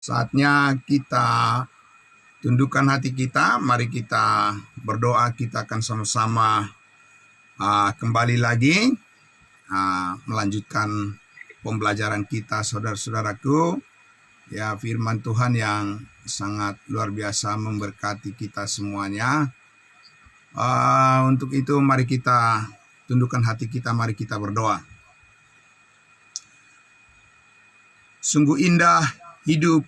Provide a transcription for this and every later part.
Saatnya kita tundukkan hati kita, mari kita berdoa. Kita akan sama-sama kembali lagi melanjutkan pembelajaran kita, saudara-saudaraku. Ya, firman Tuhan yang sangat luar biasa memberkati kita semuanya. Untuk itu mari kita tundukkan hati kita, mari kita berdoa. Sungguh indah hidup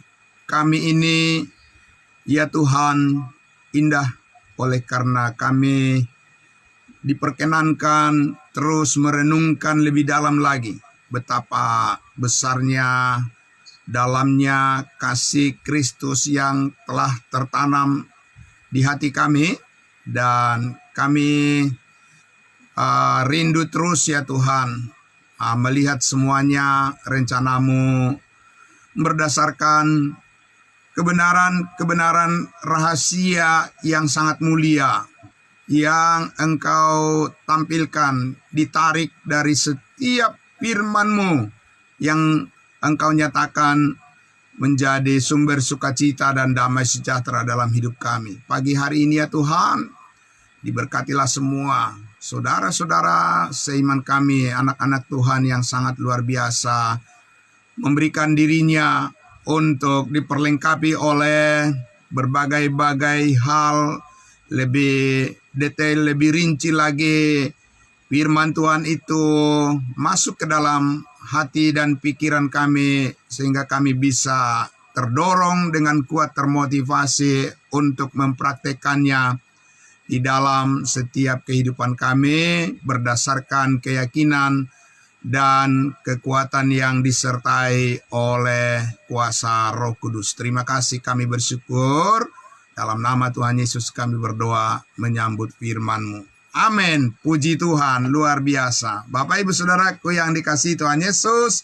kami ini, ya Tuhan, indah oleh karena kami diperkenankan terus merenungkan lebih dalam lagi betapa besarnya, dalamnya kasih Kristus yang telah tertanam di hati kami, dan kami rindu terus ya Tuhan melihat semuanya rencanamu berdasarkan kebenaran rahasia yang sangat mulia yang Engkau tampilkan, ditarik dari setiap firman-Mu yang Engkau nyatakan menjadi sumber sukacita dan damai sejahtera dalam hidup kami. Pagi hari ini ya Tuhan, diberkatilah semua saudara-saudara seiman kami, anak-anak Tuhan yang sangat luar biasa, memberikan dirinya untuk diperlengkapi oleh berbagai-bagai hal, lebih detail, lebih rinci lagi. Firman Tuhan itu masuk ke dalam hati dan pikiran kami, sehingga kami bisa terdorong dengan kuat, termotivasi untuk mempraktekannya di dalam setiap kehidupan kami berdasarkan keyakinan dan kekuatan yang disertai oleh kuasa Roh Kudus. Terima kasih, kami bersyukur. Dalam nama Tuhan Yesus kami berdoa menyambut firman-Mu. Amin. Puji Tuhan, luar biasa. Bapak Ibu Saudaraku yang dikasihi Tuhan Yesus,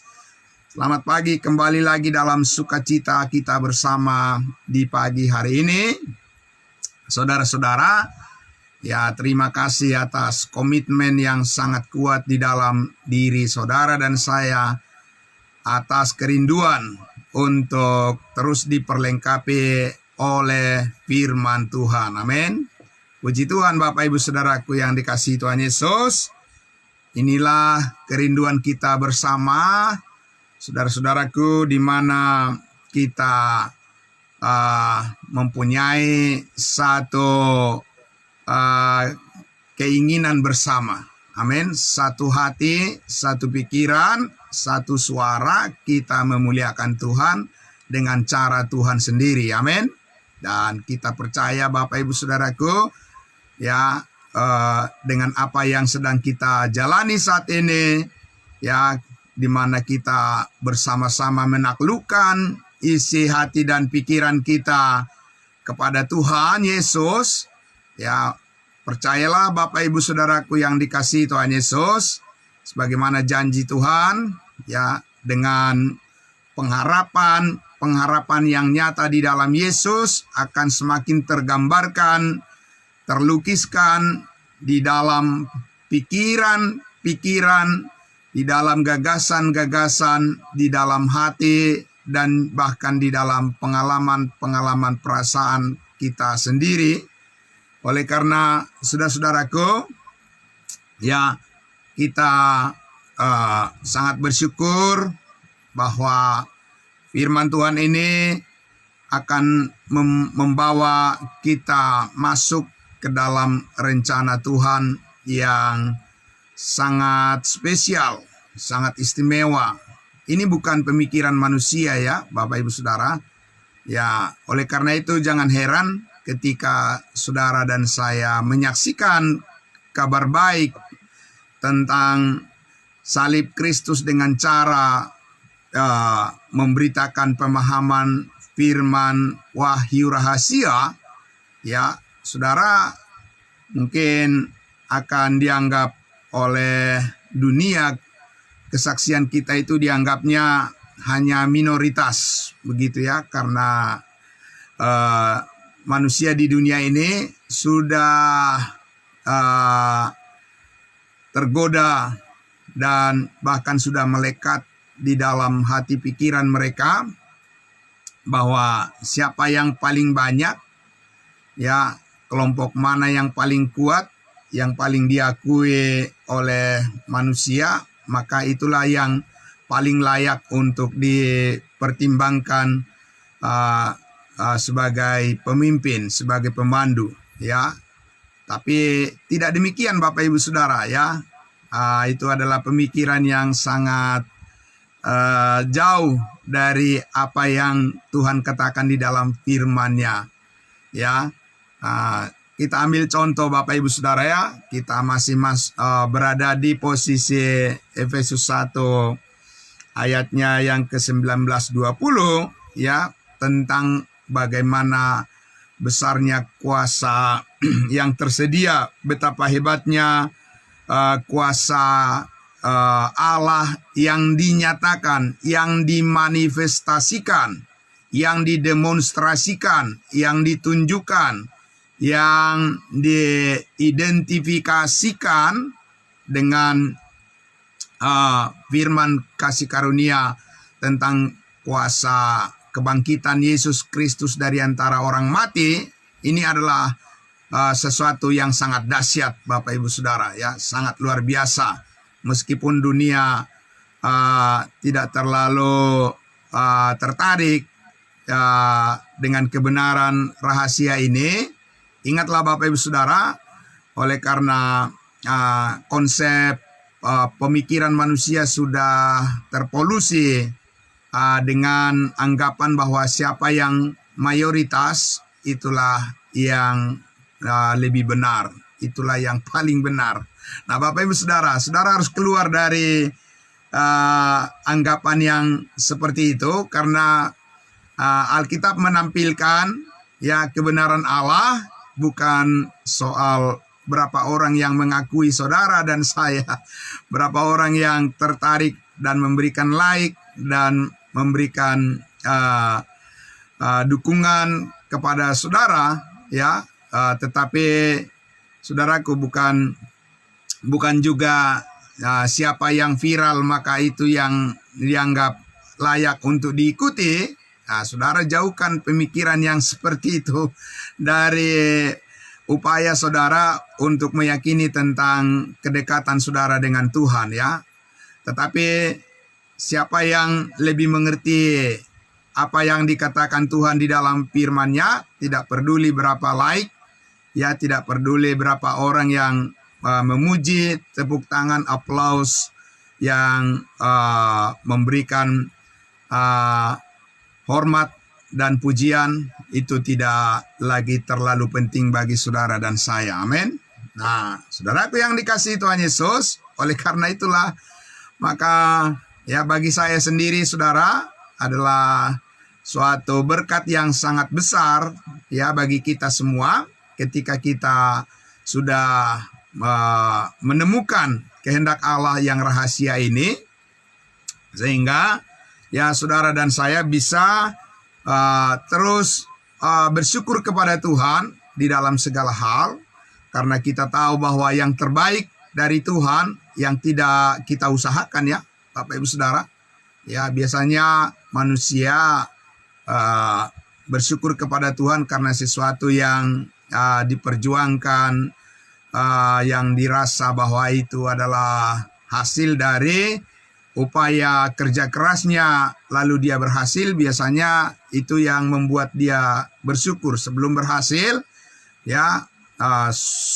selamat pagi, kembali lagi dalam sukacita kita bersama di pagi hari ini. Saudara-saudara, ya, terima kasih atas komitmen yang sangat kuat di dalam diri saudara dan saya, atas kerinduan untuk terus diperlengkapi oleh firman Tuhan. Amin. Puji Tuhan Bapak Ibu Saudaraku yang dikasihi Tuhan Yesus. Inilah kerinduan kita bersama, saudara-saudaraku, di mana kita mempunyai satu keinginan bersama. Amin. Satu hati, satu pikiran, satu suara, kita memuliakan Tuhan dengan cara Tuhan sendiri. Amin. Dan kita percaya Bapak Ibu Saudaraku, ya, dengan apa yang sedang kita jalani saat ini, ya, di mana kita bersama-sama menaklukkan isi hati dan pikiran kita kepada Tuhan Yesus. Ya, percayalah Bapak Ibu Saudaraku yang dikasihi Tuhan Yesus, sebagaimana janji Tuhan, ya, dengan pengharapan yang nyata di dalam Yesus akan semakin tergambarkan, terlukiskan di dalam pikiran, di dalam gagasan, di dalam hati, dan bahkan di dalam pengalaman perasaan kita sendiri. Oleh karena saudara-saudaraku, ya, kita sangat bersyukur bahwa firman Tuhan ini akan membawa kita masuk ke dalam rencana Tuhan yang sangat spesial, sangat istimewa. Ini bukan pemikiran manusia ya, Bapak Ibu Saudara. Ya, oleh karena itu jangan heran ketika saudara dan saya menyaksikan kabar baik tentang salib Kristus dengan cara memberitakan pemahaman firman wahyu rahasia, ya, saudara, mungkin akan dianggap oleh dunia, kesaksian kita itu dianggapnya hanya minoritas, begitu ya, karena manusia di dunia ini sudah tergoda dan bahkan sudah melekat di dalam hati pikiran mereka bahwa siapa yang paling banyak, ya, kelompok mana yang paling kuat, yang paling diakui oleh manusia, maka itulah yang paling layak untuk dipertimbangkan sebagai pemimpin, sebagai pemandu, ya. Tapi tidak demikian Bapak Ibu Saudara, ya. Itu adalah pemikiran yang sangat jauh dari apa yang Tuhan katakan di dalam firman-Nya, ya. Kita ambil contoh Bapak Ibu Saudara, ya. Kita masih berada di posisi Efesus 1 ayatnya yang ke-19-20, ya, tentang bagaimana besarnya kuasa yang tersedia, betapa hebatnya kuasa Allah yang dinyatakan, yang dimanifestasikan, yang didemonstrasikan, yang ditunjukkan, yang diidentifikasikan dengan firman kasih karunia tentang kuasa kebangkitan Yesus Kristus dari antara orang mati. Ini adalah sesuatu yang sangat dahsyat Bapak Ibu Saudara, ya, sangat luar biasa. Meskipun dunia tidak terlalu tertarik dengan kebenaran rahasia ini, ingatlah Bapak Ibu Saudara, oleh karena konsep pemikiran manusia sudah terpolusi dengan anggapan bahwa siapa yang mayoritas itulah yang lebih benar, itulah yang paling benar. Nah, Bapak Ibu Saudara, saudara harus keluar dari anggapan yang seperti itu, karena Alkitab menampilkan, ya, kebenaran Allah bukan soal berapa orang yang mengakui saudara dan saya, berapa orang yang tertarik dan memberikan like dan memberikan dukungan kepada saudara, ya, tetapi saudaraku, bukan juga siapa yang viral maka itu yang dianggap layak untuk diikuti. Nah, saudara jauhkan pemikiran yang seperti itu dari upaya saudara untuk meyakini tentang kedekatan saudara dengan Tuhan, ya. Tetapi siapa yang lebih mengerti apa yang dikatakan Tuhan di dalam firman-Nya, tidak peduli berapa like, ya, tidak peduli berapa orang yang memuji, tepuk tangan, aplaus, yang memberikan hormat dan pujian, itu tidak lagi terlalu penting bagi saudara dan saya. Amin. Nah, saudaraku yang dikasihi Tuhan Yesus, oleh karena itulah, maka, ya, bagi saya sendiri, saudara, adalah suatu berkat yang sangat besar, ya, bagi kita semua ketika kita sudah menemukan kehendak Allah yang rahasia ini, sehingga, ya, saudara dan saya bisa terus bersyukur kepada Tuhan di dalam segala hal, karena kita tahu bahwa yang terbaik dari Tuhan yang tidak kita usahakan, ya, Bapak Ibu Saudara. Ya, biasanya manusia bersyukur kepada Tuhan karena sesuatu yang diperjuangkan, yang dirasa bahwa itu adalah hasil dari upaya kerja kerasnya, lalu dia berhasil. Biasanya itu yang membuat dia bersyukur. Sebelum berhasil, ya,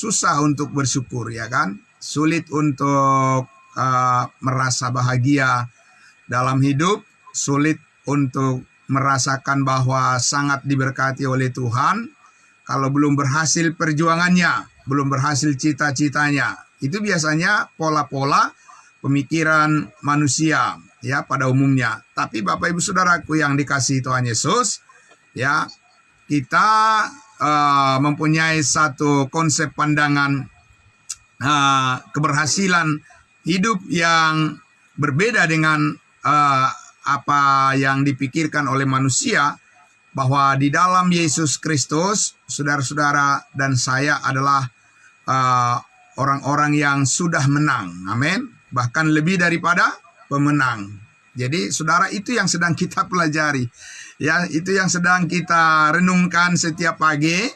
susah untuk bersyukur, ya kan? Sulit untuk merasa bahagia dalam hidup, sulit untuk merasakan bahwa sangat diberkati oleh Tuhan kalau belum berhasil perjuangannya, belum berhasil cita-citanya. Itu biasanya pola-pola pemikiran manusia, ya, pada umumnya. Tapi Bapak Ibu Saudaraku yang dikasihi Tuhan Yesus, ya, kita mempunyai satu konsep pandangan keberhasilan hidup yang berbeda dengan apa yang dipikirkan oleh manusia, bahwa di dalam Yesus Kristus, saudara-saudara dan saya adalah orang-orang yang sudah menang. Amin. Bahkan lebih daripada pemenang. Jadi saudara, itu yang sedang kita pelajari. Ya, itu yang sedang kita renungkan setiap pagi.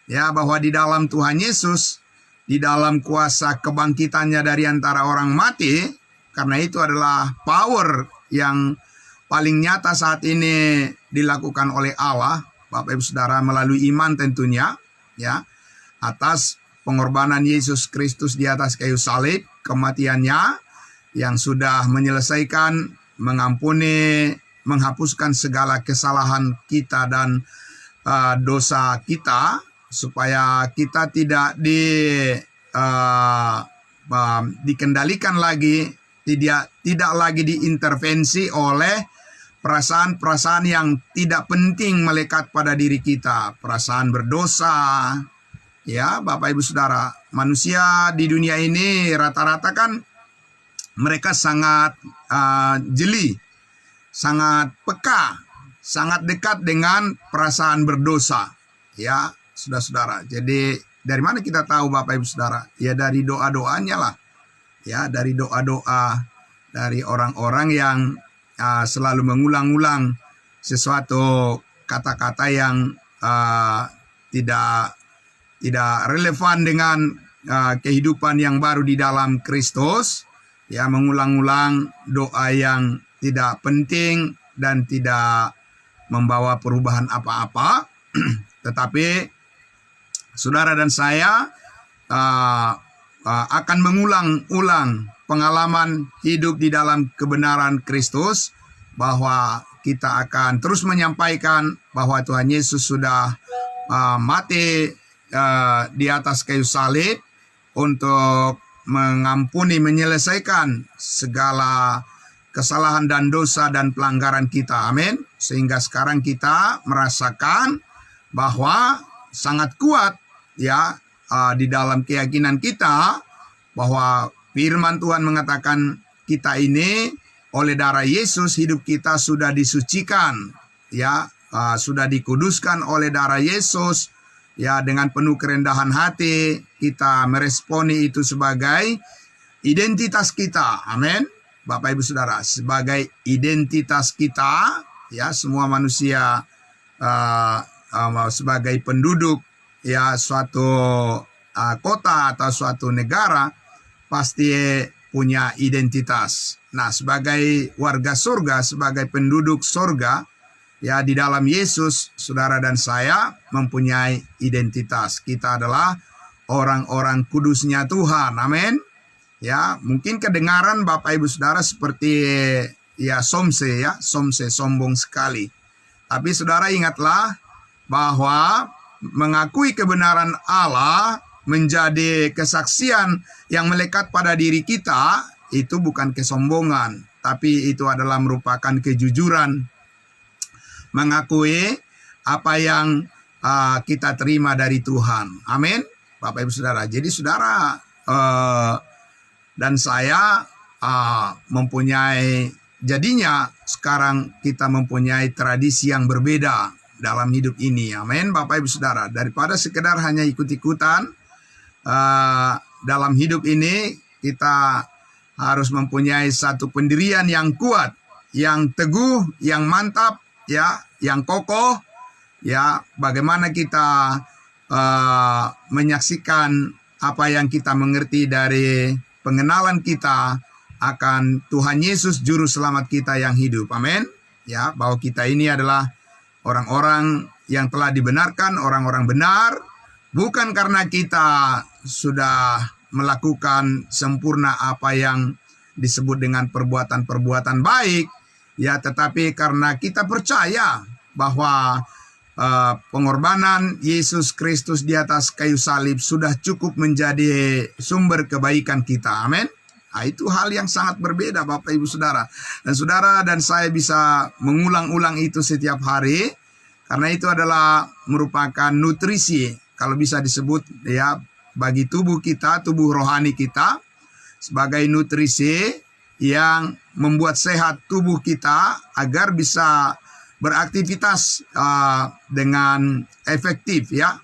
Ya, bahwa di dalam Tuhan Yesus, di dalam kuasa kebangkitannya dari antara orang mati, karena itu adalah power yang paling nyata saat ini dilakukan oleh Allah, Bapak Ibu Saudara, melalui iman tentunya, ya, atas pengorbanan Yesus Kristus di atas kayu salib, kematiannya yang sudah menyelesaikan, mengampuni, menghapuskan segala kesalahan kita dan dosa kita, supaya kita tidak dikendalikan lagi, tidak lagi diintervensi oleh perasaan-perasaan yang tidak penting melekat pada diri kita, perasaan berdosa. Ya, Bapak Ibu Saudara, manusia di dunia ini rata-rata kan mereka sangat jeli, sangat peka, sangat dekat dengan perasaan berdosa. Ya, saudara-saudara. Jadi dari mana kita tahu, Bapak Ibu Saudara? Ya, dari doa-doanya lah. Ya, dari doa-doa dari orang-orang yang selalu mengulang-ulang sesuatu kata-kata yang tidak relevan dengan kehidupan yang baru di dalam Kristus. Ya, mengulang-ulang doa yang tidak penting dan tidak membawa perubahan apa-apa. Tetapi saudara dan saya akan mengulang-ulang pengalaman hidup di dalam kebenaran Kristus, bahwa kita akan terus menyampaikan bahwa Tuhan Yesus sudah mati di atas kayu salib untuk mengampuni, menyelesaikan segala kesalahan dan dosa dan pelanggaran kita. Amin. Sehingga sekarang kita merasakan bahwa sangat kuat, ya, di dalam keyakinan kita bahwa firman Tuhan mengatakan kita ini oleh darah Yesus hidup kita sudah disucikan, ya, sudah dikuduskan oleh darah Yesus. Ya, dengan penuh kerendahan hati kita meresponi itu sebagai identitas kita. Amin. Bapak Ibu Saudara, sebagai identitas kita, ya, semua manusia sebagai penduduk, ya, suatu kota atau suatu negara pasti punya identitas. Nah, sebagai warga surga, sebagai penduduk surga, ya, di dalam Yesus, saudara dan saya mempunyai identitas. Kita adalah orang-orang kudusnya Tuhan. Amin. Ya, mungkin kedengaran Bapak Ibu Saudara seperti ya somse, sombong sekali. Tapi saudara ingatlah bahwa mengakui kebenaran Allah menjadi kesaksian yang melekat pada diri kita, itu bukan kesombongan, tapi itu adalah merupakan kejujuran. Mengakui apa yang kita terima dari Tuhan. Amin. Bapak Ibu Saudara. Jadi saudara dan saya mempunyai, jadinya sekarang kita mempunyai tradisi yang berbeda dalam hidup ini. Amin. Bapak Ibu Saudara. Daripada sekedar hanya ikut-ikutan dalam hidup ini, kita harus mempunyai satu pendirian yang kuat, yang teguh, yang mantap, ya, yang kokoh, ya. Bagaimana kita menyaksikan apa yang kita mengerti dari pengenalan kita akan Tuhan Yesus juru selamat kita yang hidup. Amin. Ya, bahwa kita ini adalah orang-orang yang telah dibenarkan, orang-orang benar, bukan karena kita sudah melakukan sempurna apa yang disebut dengan perbuatan-perbuatan baik, ya, tetapi karena kita percaya bahwa pengorbanan Yesus Kristus di atas kayu salib sudah cukup menjadi sumber kebaikan kita. Amin. Nah, itu hal yang sangat berbeda, Bapak Ibu Saudara. Dan saudara dan saya bisa mengulang-ulang itu setiap hari, karena itu adalah merupakan nutrisi, kalau bisa disebut, ya, bagi tubuh kita, tubuh rohani kita, sebagai nutrisi yang membuat sehat tubuh kita agar bisa beraktivitas dengan efektif, ya.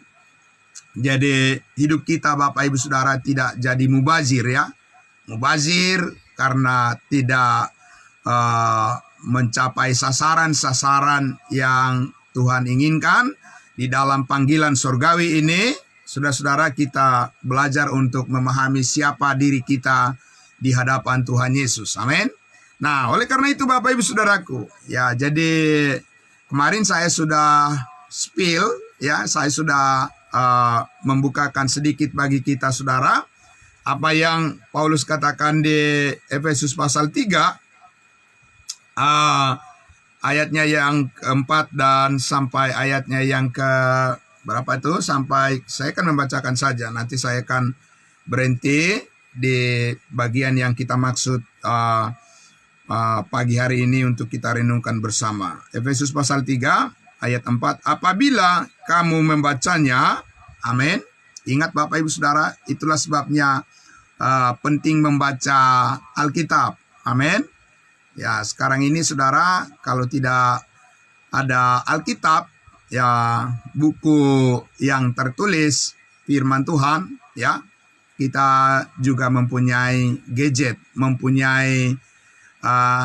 Jadi hidup kita, Bapak Ibu Saudara, tidak jadi mubazir, ya. Mubazir karena tidak mencapai sasaran-sasaran yang Tuhan inginkan di dalam panggilan surgawi ini. Saudara-saudara, kita belajar untuk memahami siapa diri kita di hadapan Tuhan Yesus. Amin. Nah, oleh karena itu Bapak Ibu Saudaraku, ya, jadi kemarin saya sudah spill, ya, saya sudah membukakan sedikit bagi kita saudara apa yang Paulus katakan di Efesus pasal 3 ayatnya yang keempat dan sampai ayatnya yang ke berapa itu, sampai saya akan membacakan saja, nanti saya akan berhenti di bagian yang kita maksud pagi hari ini untuk kita renungkan bersama. Efesus pasal 3 ayat 4, apabila kamu membacanya, amin. Ingat Bapak Ibu Saudara, itulah sebabnya penting membaca Alkitab, amin. Ya, sekarang ini saudara, kalau tidak ada Alkitab, ya, buku yang tertulis firman Tuhan, ya, kita juga mempunyai gadget, mempunyai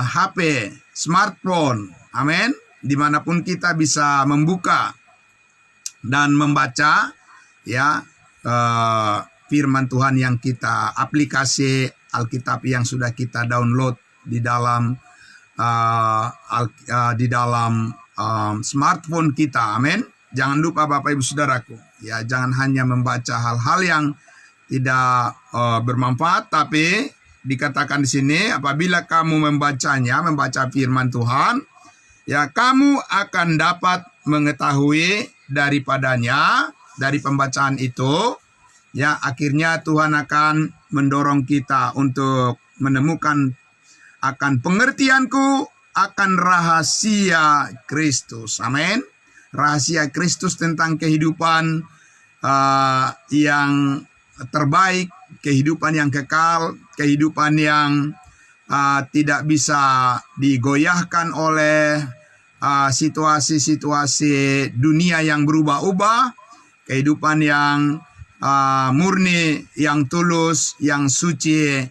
HP, smartphone, amin. Dimanapun kita bisa membuka dan membaca, ya, firman Tuhan yang kita aplikasi Alkitab yang sudah kita download di dalam smartphone kita, amin. Jangan lupa Bapak Ibu Saudaraku, ya, jangan hanya membaca hal-hal yang tidak bermanfaat, tapi dikatakan di sini apabila kamu membacanya, membaca firman Tuhan, ya, kamu akan dapat mengetahui daripadanya, dari pembacaan itu, ya, akhirnya Tuhan akan mendorong kita untuk menemukan akan pengertianku akan rahasia Kristus, amin. Rahasia Kristus tentang kehidupan yang terbaik, kehidupan yang kekal, kehidupan yang tidak bisa digoyahkan oleh situasi-situasi dunia yang berubah-ubah, kehidupan yang murni, yang tulus, yang suci,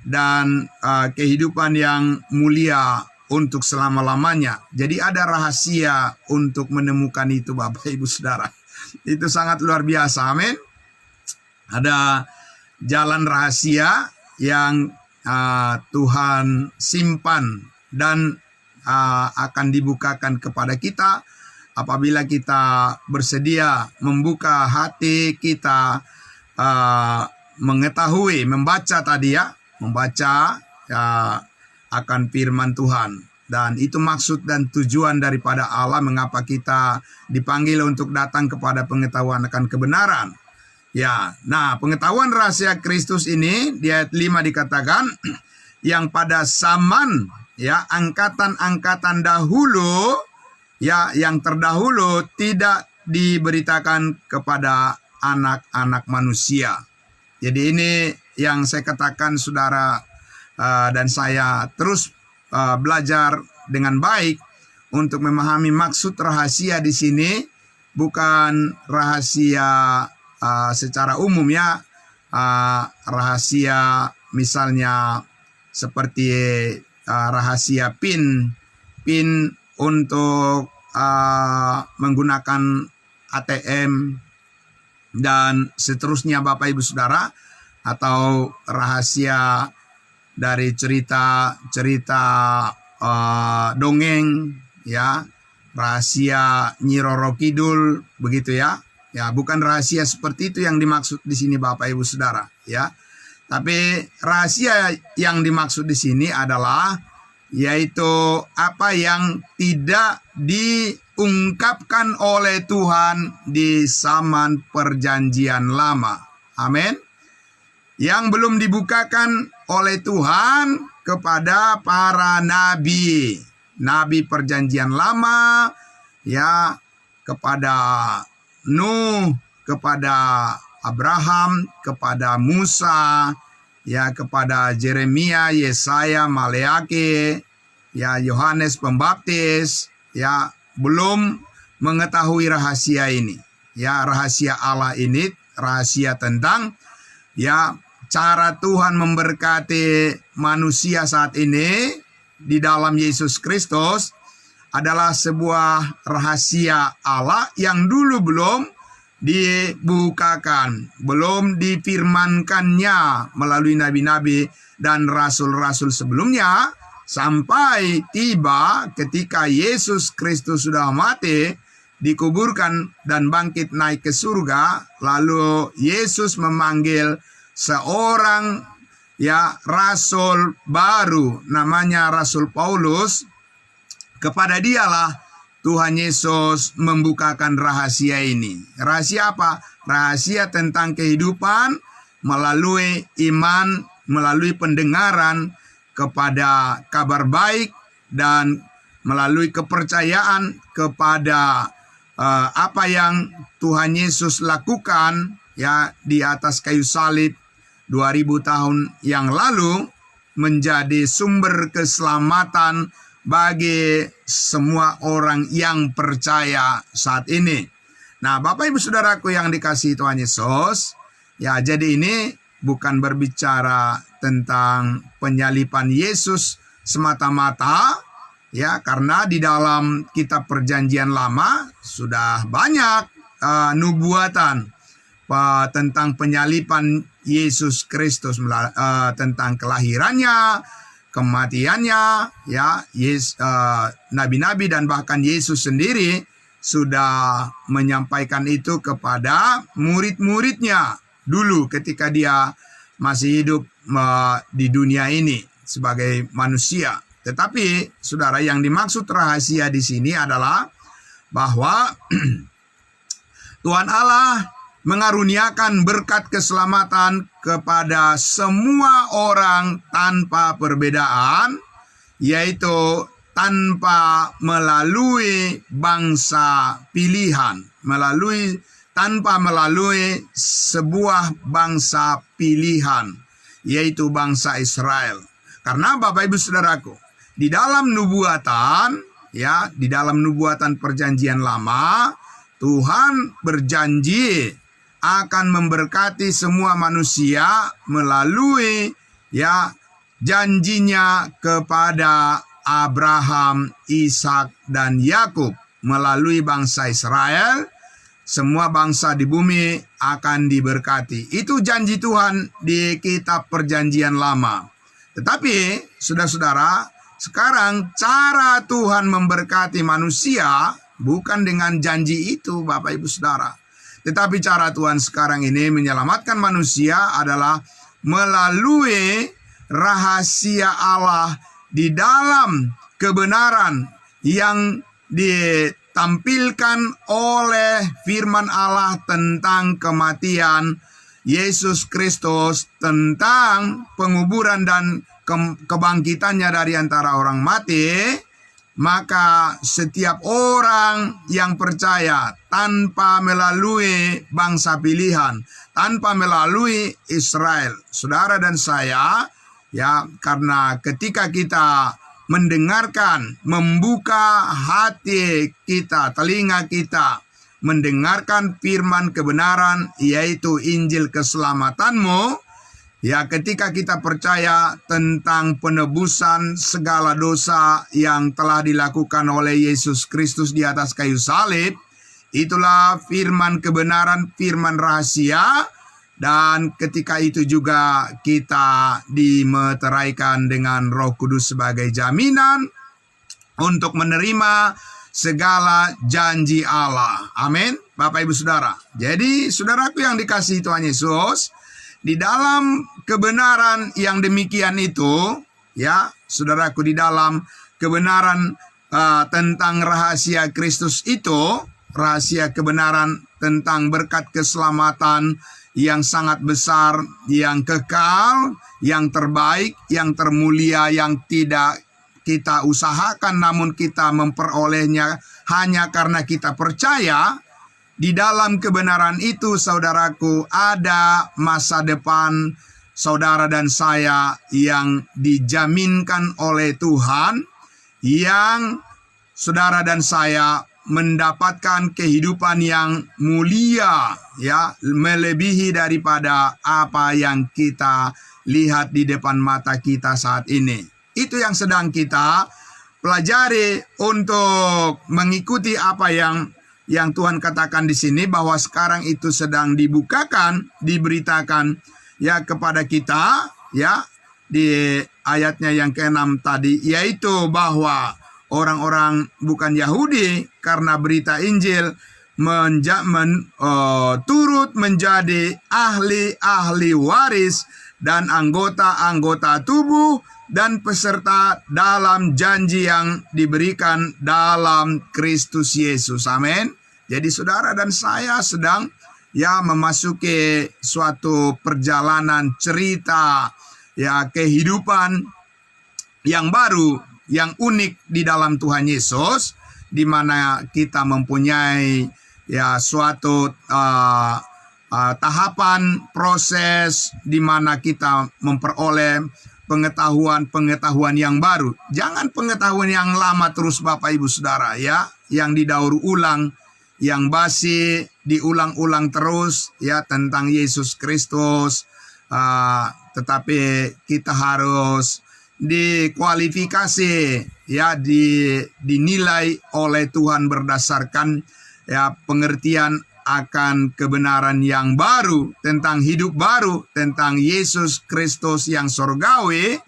dan kehidupan yang mulia untuk selama-lamanya. Jadi ada rahasia untuk menemukan itu Bapak Ibu Saudara. Itu sangat luar biasa, amin. Ada jalan rahasia yang Tuhan simpan dan akan dibukakan kepada kita apabila kita bersedia membuka hati kita, mengetahui, membaca tadi, ya, membaca akan firman Tuhan. Dan itu maksud dan tujuan daripada Allah mengapa kita dipanggil untuk datang kepada pengetahuan akan kebenaran. Ya, nah, pengetahuan rahasia Kristus ini di ayat 5 dikatakan yang pada zaman, ya, angkatan-angkatan dahulu, ya, yang terdahulu tidak diberitakan kepada anak-anak manusia. Jadi ini yang saya katakan saudara, dan saya terus belajar dengan baik untuk memahami maksud rahasia di sini, bukan rahasia secara umum, ya, rahasia misalnya seperti rahasia PIN untuk menggunakan ATM dan seterusnya Bapak Ibu Saudara, atau rahasia dari cerita dongeng, ya, rahasia Nyi Roro Kidul, begitu, ya. Ya, bukan rahasia seperti itu yang dimaksud di sini Bapak Ibu Saudara, ya. Tapi rahasia yang dimaksud di sini adalah yaitu apa yang tidak diungkapkan oleh Tuhan di zaman perjanjian lama. Amin. Yang belum dibukakan oleh Tuhan kepada para nabi. Nabi perjanjian lama, ya, kepada Nuh, kepada Abraham, kepada Musa, ya, kepada Yeremia, Yesaya, Maleaki, ya, Yohanes Pembaptis, ya, belum mengetahui rahasia ini. Ya, rahasia Allah ini, rahasia tentang, ya, cara Tuhan memberkati manusia saat ini di dalam Yesus Kristus adalah sebuah rahasia Allah yang dulu belum dibukakan, belum difirmankannya melalui nabi-nabi dan rasul-rasul sebelumnya, sampai tiba ketika Yesus Kristus sudah mati, dikuburkan dan bangkit naik ke surga. Lalu Yesus memanggil seorang rasul baru, namanya Rasul Paulus. Kepada dialah Tuhan Yesus membukakan rahasia ini. Rahasia apa? Rahasia tentang kehidupan melalui iman, melalui pendengaran kepada kabar baik, dan melalui kepercayaan kepada apa yang Tuhan Yesus lakukan di atas kayu salib 2000 tahun yang lalu, menjadi sumber keselamatan bagi semua orang yang percaya saat ini. Nah, Bapak Ibu Saudaraku yang dikasihi Tuhan Yesus, jadi ini bukan berbicara tentang penyaliban Yesus semata-mata, karena di dalam kitab Perjanjian Lama sudah banyak nubuatan tentang penyaliban Yesus Kristus, tentang kelahirannya, kematiannya, nabi-nabi dan bahkan Yesus sendiri sudah menyampaikan itu kepada murid-muridnya dulu ketika dia masih hidup di dunia ini sebagai manusia. Tetapi saudara, yang dimaksud rahasia di sini adalah bahwa Tuhan Allah mengaruniakan berkat keselamatan kepada semua orang tanpa perbedaan, yaitu tanpa melalui bangsa pilihan, tanpa melalui sebuah bangsa pilihan, yaitu bangsa Israel. Karena Bapak Ibu Saudaraku, di dalam nubuatan, di dalam nubuatan Perjanjian Lama, Tuhan berjanji akan memberkati semua manusia melalui janjinya kepada Abraham, Ishak, dan Yakub. Melalui bangsa Israel, semua bangsa di bumi akan diberkati. Itu janji Tuhan di kitab Perjanjian Lama. Tetapi, saudara-saudara, sekarang cara Tuhan memberkati manusia bukan dengan janji itu, Bapak Ibu Saudara. Tetapi cara Tuhan sekarang ini menyelamatkan manusia adalah melalui rahasia Allah di dalam kebenaran yang ditampilkan oleh firman Allah tentang kematian Yesus Kristus, tentang penguburan dan kebangkitannya dari antara orang mati. Maka setiap orang yang percaya tanpa melalui bangsa pilihan, tanpa melalui Israel, saudara dan saya, karena ketika kita mendengarkan, membuka hati kita, telinga kita, mendengarkan firman kebenaran, yaitu Injil keselamatanmu, ketika kita percaya tentang penebusan segala dosa yang telah dilakukan oleh Yesus Kristus di atas kayu salib, itulah firman kebenaran, firman rahasia, dan ketika itu juga kita dimeteraikan dengan Roh Kudus sebagai jaminan untuk menerima segala janji Allah. Amin, Bapak Ibu Saudara. Jadi, saudaraku yang dikasihi Tuhan Yesus, di dalam kebenaran yang demikian itu, saudaraku, di dalam kebenaran tentang rahasia Kristus itu, rahasia kebenaran tentang berkat keselamatan yang sangat besar, yang kekal, yang terbaik, yang termulia, yang tidak kita usahakan namun kita memperolehnya hanya karena kita percaya. Di dalam kebenaran itu, saudaraku, ada masa depan saudara dan saya yang dijaminkan oleh Tuhan, yang saudara dan saya mendapatkan kehidupan yang mulia, melebihi daripada apa yang kita lihat di depan mata kita saat ini. Itu yang sedang kita pelajari untuk mengikuti apa yang Tuhan katakan di sini, bahwa sekarang itu sedang dibukakan, diberitakan ya kepada kita ya di ayatnya yang ke-6 tadi, yaitu bahwa orang-orang bukan Yahudi karena berita Injil turut menjadi ahli-ahli waris dan anggota-anggota tubuh dan peserta dalam janji yang diberikan dalam Kristus Yesus. Amin. Jadi saudara dan saya sedang memasuki suatu perjalanan cerita kehidupan yang baru, yang unik di dalam Tuhan Yesus, di mana kita mempunyai suatu tahapan proses di mana kita memperoleh pengetahuan yang baru. Jangan pengetahuan yang lama terus Bapak Ibu Saudara yang didaur ulang, yang basi, diulang-ulang terus tentang Yesus Kristus. Tetapi kita harus dikualifikasi dinilai oleh Tuhan berdasarkan pengertian akan kebenaran yang baru, tentang hidup baru, tentang Yesus Kristus yang surgawi.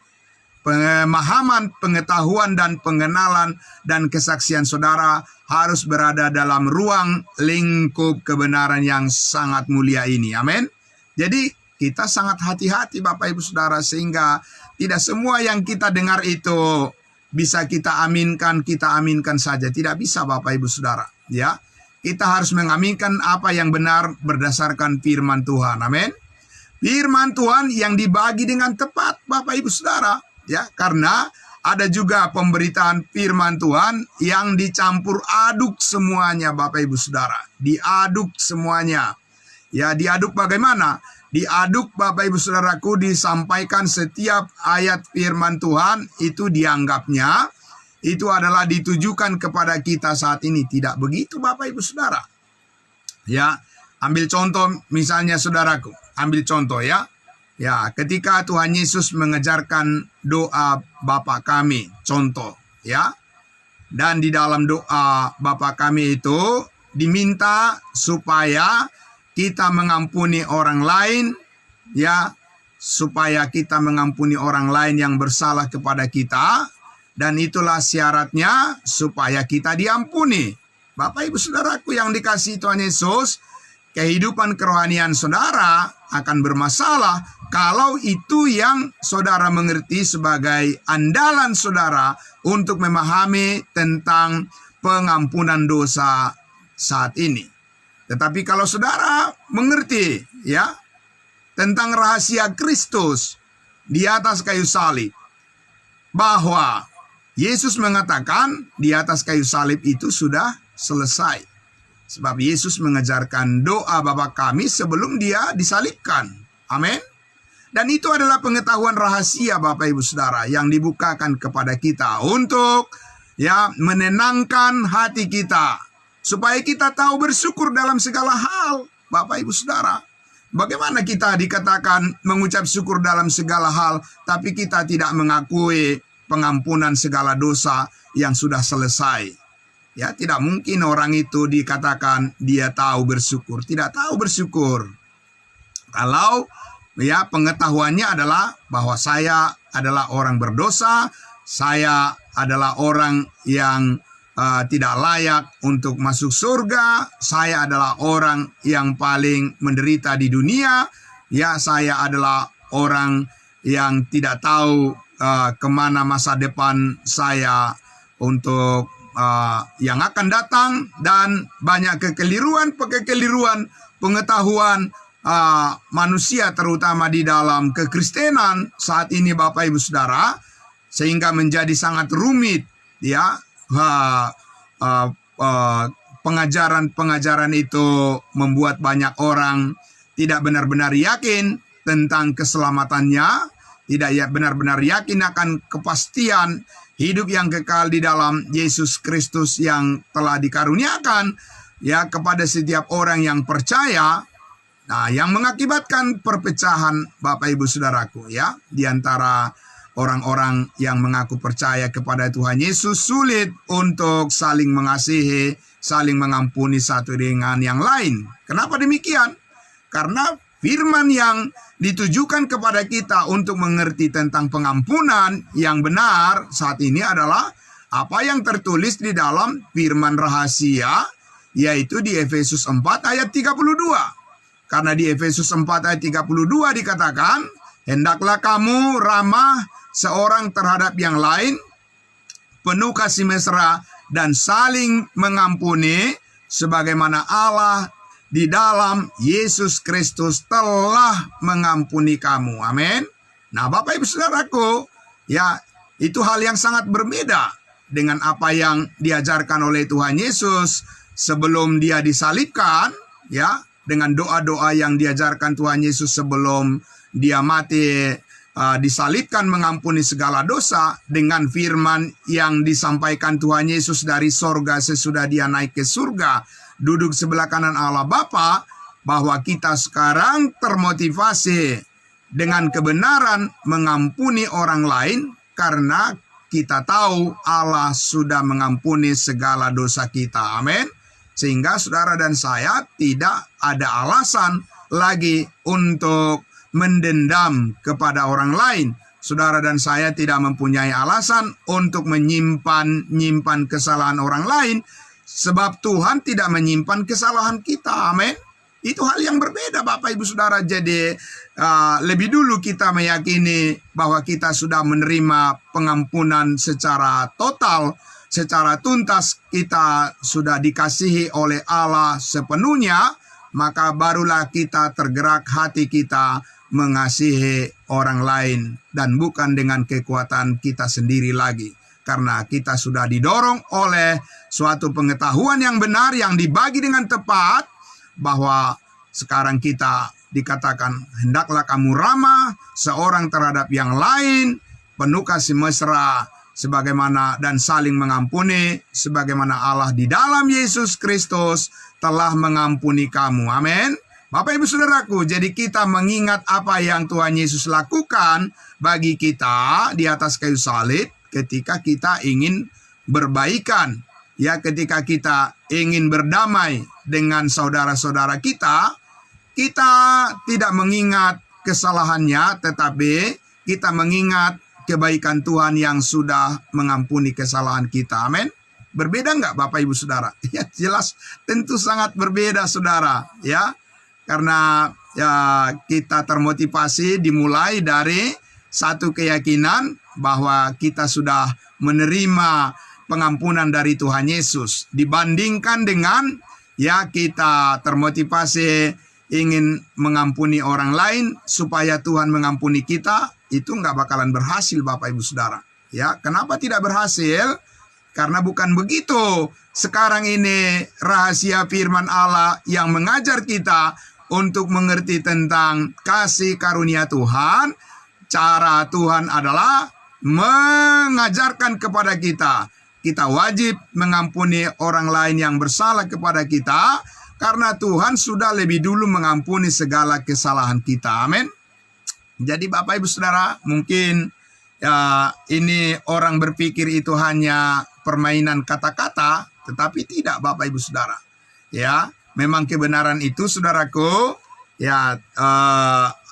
Pemahaman, pengetahuan, dan pengenalan dan kesaksian saudara harus berada dalam ruang lingkup kebenaran yang sangat mulia ini. Amin. Jadi kita sangat hati-hati Bapak Ibu Saudara, sehingga tidak semua yang kita dengar itu bisa kita aminkan saja. Tidak bisa Bapak Ibu Saudara. Kita harus mengaminkan apa yang benar berdasarkan firman Tuhan. Amin. Firman Tuhan yang dibagi dengan tepat Bapak Ibu Saudara. Karena ada juga pemberitaan firman Tuhan yang dicampur aduk semuanya Bapak Ibu Saudara. Diaduk semuanya. Diaduk bagaimana? Diaduk Bapak Ibu Saudaraku, disampaikan setiap ayat firman Tuhan itu dianggapnya itu adalah ditujukan kepada kita saat ini. Tidak begitu Bapak Ibu Saudara. Ambil contoh misalnya saudaraku. Ambil contoh ketika Tuhan Yesus mengajarkan doa Bapa kami, contoh dan di dalam doa Bapa kami itu diminta supaya kita mengampuni orang lain, supaya kita mengampuni orang lain yang bersalah kepada kita, dan itulah syaratnya supaya kita diampuni. Bapak Ibu Saudaraku yang dikasihi Tuhan Yesus, kehidupan kerohanian saudara akan bermasalah kalau itu yang saudara mengerti sebagai andalan saudara untuk memahami tentang pengampunan dosa saat ini. Tetapi kalau saudara mengerti tentang rahasia Kristus di atas kayu salib, bahwa Yesus mengatakan di atas kayu salib itu sudah selesai. Sebab Yesus mengajarkan doa Bapa kami sebelum dia disalibkan. Amin. Dan itu adalah pengetahuan rahasia Bapak Ibu Saudara yang dibukakan kepada kita untuk menenangkan hati kita, supaya kita tahu bersyukur dalam segala hal Bapak Ibu Saudara. Bagaimana kita dikatakan mengucap syukur dalam segala hal, tapi kita tidak mengakui pengampunan segala dosa yang sudah selesai. Tidak mungkin orang itu dikatakan dia tahu bersyukur. Tidak tahu bersyukur. Kalau pengetahuannya adalah bahwa saya adalah orang berdosa, saya adalah orang yang tidak layak untuk masuk surga, saya adalah orang yang paling menderita di dunia, saya adalah orang yang tidak tahu kemana masa depan saya untuk yang akan datang, dan banyak kekeliruan pengetahuan manusia terutama di dalam kekristenan saat ini Bapak Ibu Saudara, sehingga menjadi sangat rumit pengajaran itu membuat banyak orang tidak benar-benar yakin tentang keselamatannya, tidak benar-benar yakin akan kepastian hidup yang kekal di dalam Yesus Kristus yang telah dikaruniakan kepada setiap orang yang percaya. Nah, yang mengakibatkan perpecahan Bapak Ibu Saudaraku di antara orang-orang yang mengaku percaya kepada Tuhan Yesus sulit untuk saling mengasihi, saling mengampuni satu dengan yang lain. Kenapa demikian? Karena firman yang ditujukan kepada kita untuk mengerti tentang pengampunan yang benar saat ini adalah apa yang tertulis di dalam firman rahasia, yaitu di Efesus 4 ayat 32. Karena di Efesus 4 ayat 32 dikatakan, hendaklah kamu ramah seorang terhadap yang lain, penuh kasih mesra, dan saling mengampuni, sebagaimana Allah di dalam Yesus Kristus telah mengampuni kamu. Amin. Nah, Bapak Ibu Saudaraku, ya, itu hal yang sangat berbeda dengan apa yang diajarkan oleh Tuhan Yesus sebelum dia disalibkan, ya, dengan doa-doa yang diajarkan Tuhan Yesus sebelum dia mati, disalibkan mengampuni segala dosa, dengan firman yang disampaikan Tuhan Yesus dari sorga sesudah dia naik ke surga, duduk sebelah kanan Allah Bapa, bahwa kita sekarang termotivasi dengan kebenaran mengampuni orang lain karena kita tahu Allah sudah mengampuni segala dosa kita. Amin. Sehingga saudara dan saya tidak ada alasan lagi untuk mendendam kepada orang lain. Saudara dan saya tidak mempunyai alasan untuk menyimpan kesalahan orang lain, sebab Tuhan tidak menyimpan kesalahan kita. Amin. Itu hal yang berbeda, Bapak Ibu Saudara. Jadi lebih dulu kita meyakini bahwa kita sudah menerima pengampunan secara total, secara tuntas, kita sudah dikasihi oleh Allah sepenuhnya, maka barulah kita tergerak hati kita mengasihi orang lain, dan bukan dengan kekuatan kita sendiri lagi. Karena kita sudah didorong oleh suatu pengetahuan yang benar yang dibagi dengan tepat, bahwa sekarang kita dikatakan, hendaklah kamu ramah seorang terhadap yang lain, penuh kasih mesra, sebagaimana dan saling mengampuni, sebagaimana Allah di dalam Yesus Kristus telah mengampuni kamu. Amin. Bapak Ibu Saudaraku, jadi kita mengingat apa yang Tuhan Yesus lakukan bagi kita di atas kayu salib ketika kita ingin berbaikan, ya, ketika kita ingin berdamai dengan saudara-saudara kita tidak mengingat kesalahannya, tetapi kita mengingat kebaikan Tuhan yang sudah mengampuni kesalahan kita. Amin. Berbeda nggak Bapak Ibu Saudara? Ya, jelas tentu sangat berbeda, saudara, ya. Karena ya, kita termotivasi dimulai dari satu keyakinan bahwa kita sudah menerima pengampunan dari Tuhan Yesus, dibandingkan dengan ya kita termotivasi ingin mengampuni orang lain supaya Tuhan mengampuni kita. Itu nggak bakalan berhasil, Bapak Ibu Saudara. Ya, kenapa tidak berhasil? Karena bukan begitu. Sekarang ini rahasia firman Allah yang mengajar kita untuk mengerti tentang kasih karunia Tuhan. Cara Tuhan adalah mengajarkan kepada kita wajib mengampuni orang lain yang bersalah kepada kita, karena Tuhan sudah lebih dulu mengampuni segala kesalahan kita. Amin. Jadi Bapak Ibu Saudara, mungkin ya, ini orang berpikir itu hanya permainan kata-kata, tetapi tidak, Bapak Ibu Saudara. Ya, memang kebenaran itu, saudaraku, ya,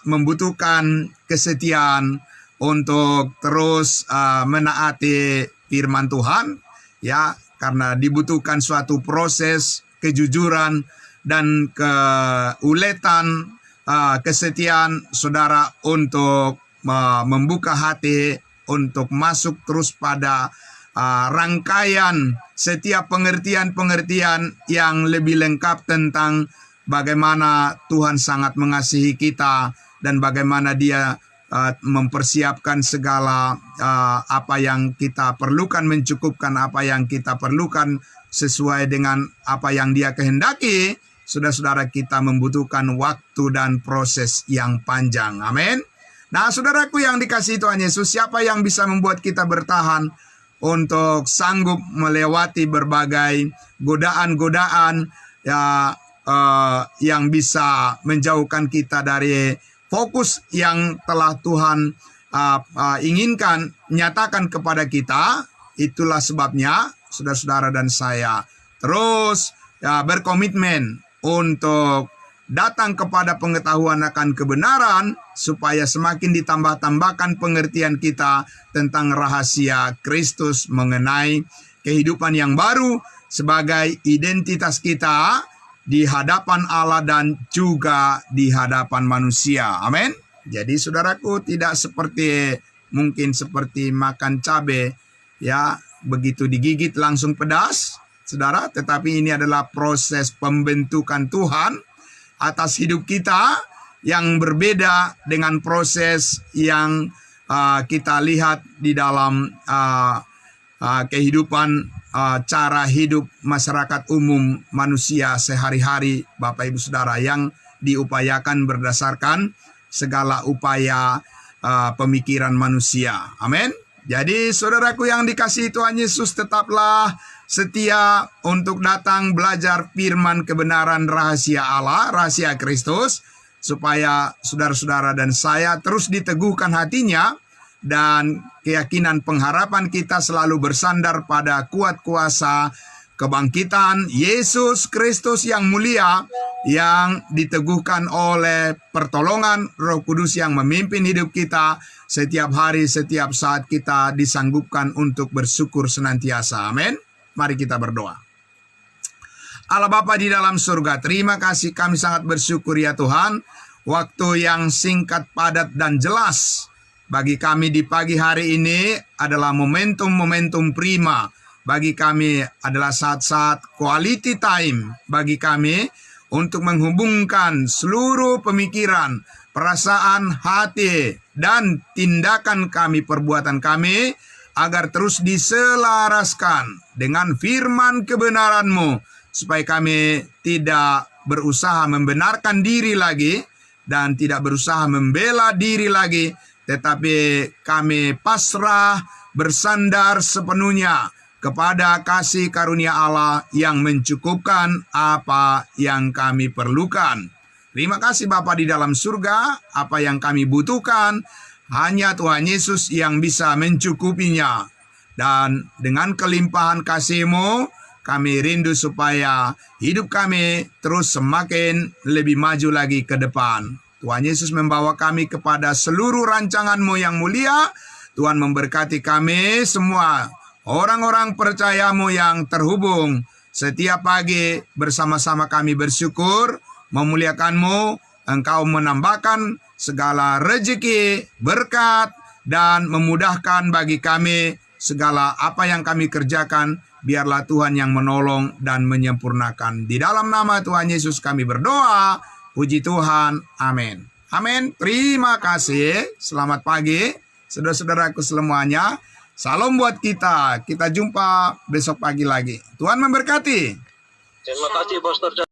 membutuhkan kesetiaan untuk terus menaati firman Tuhan, ya, karena dibutuhkan suatu proses kejujuran dan keuletan, kesetiaan saudara untuk membuka hati untuk masuk terus pada rangkaian setiap pengertian-pengertian yang lebih lengkap tentang bagaimana Tuhan sangat mengasihi kita dan bagaimana Dia mempersiapkan segala apa yang kita perlukan, mencukupkan apa yang kita perlukan sesuai dengan apa yang Dia kehendaki. Saudara-saudara, kita membutuhkan waktu dan proses yang panjang. Amin. Nah, saudaraku yang dikasihi Tuhan Yesus, siapa yang bisa membuat kita bertahan untuk sanggup melewati berbagai godaan-godaan ya, yang bisa menjauhkan kita dari fokus yang telah Tuhan inginkan nyatakan kepada kita. Itulah sebabnya saudara-saudara dan saya terus berkomitmen untuk datang kepada pengetahuan akan kebenaran, supaya semakin ditambah-tambahkan pengertian kita tentang rahasia Kristus mengenai kehidupan yang baru sebagai identitas kita di hadapan Allah dan juga di hadapan manusia. Amin. Jadi saudaraku, tidak mungkin seperti makan cabai, ya, begitu digigit langsung pedas, saudara, tetapi ini adalah proses pembentukan Tuhan atas hidup kita yang berbeda dengan proses yang kita lihat di dalam kehidupan cara hidup masyarakat umum manusia sehari-hari, Bapak Ibu Saudara, yang diupayakan berdasarkan segala upaya pemikiran manusia. Amin. Jadi saudaraku yang dikasihi Tuhan Yesus, tetaplah setia untuk datang belajar firman kebenaran rahasia Allah, rahasia Kristus, supaya saudara-saudara dan saya terus diteguhkan hatinya, dan keyakinan pengharapan kita selalu bersandar pada kuat kuasa kebangkitan Yesus Kristus yang mulia, yang diteguhkan oleh pertolongan Roh Kudus yang memimpin hidup kita setiap hari, setiap saat kita disanggupkan untuk bersyukur senantiasa. Amin. Mari kita berdoa. Allah Bapa di dalam surga, terima kasih, kami sangat bersyukur ya Tuhan, waktu yang singkat, padat, dan jelas bagi kami di pagi hari ini adalah momentum-momentum prima. Bagi kami adalah saat-saat quality time bagi kami untuk menghubungkan seluruh pemikiran, perasaan, hati, dan tindakan kami, perbuatan kami, agar terus diselaraskan dengan firman kebenaran-Mu, supaya kami tidak berusaha membenarkan diri lagi dan tidak berusaha membela diri lagi, tetapi kami pasrah, bersandar sepenuhnya kepada kasih karunia Allah yang mencukupkan apa yang kami perlukan. Terima kasih Bapa di dalam surga, apa yang kami butuhkan hanya Tuhan Yesus yang bisa mencukupinya. Dan dengan kelimpahan kasih-Mu, kami rindu supaya hidup kami terus semakin lebih maju lagi ke depan. Tuhan Yesus membawa kami kepada seluruh rancangan-Mu yang mulia. Tuhan memberkati kami semua, orang-orang percaya-Mu yang terhubung setiap pagi bersama-sama kami bersyukur, memuliakan-Mu. Engkau menambahkan segala rezeki, berkat, dan memudahkan bagi kami segala apa yang kami kerjakan. Biarlah Tuhan yang menolong dan menyempurnakan. Di dalam nama Tuhan Yesus kami berdoa. Puji Tuhan. Amin. Amin. Terima kasih. Selamat pagi, saudara-saudaraku semuanya. Salam buat kita. Kita jumpa besok pagi lagi. Tuhan memberkati. Terima kasih, Pastor.